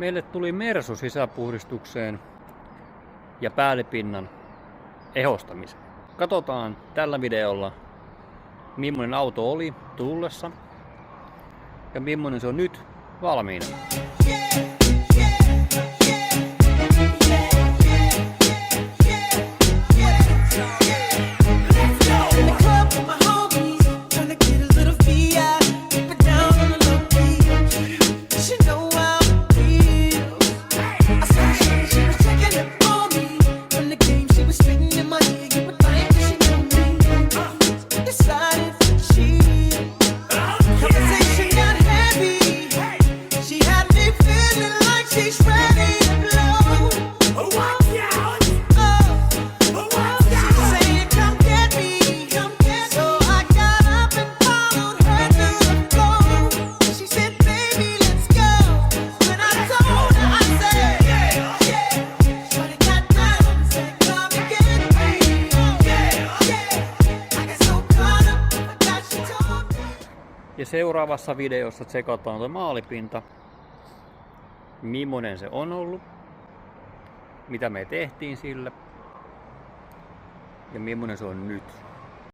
Meille tuli Mersu sisäpuhdistukseen ja päällipinnan ehostamiseen. Katsotaan tällä videolla, millainen auto oli tullessa ja millainen se on nyt valmiina. Ja seuraavassa videossa tsekataan tuo maalipinta, millainen se on ollut, mitä me tehtiin sille ja millainen se on nyt.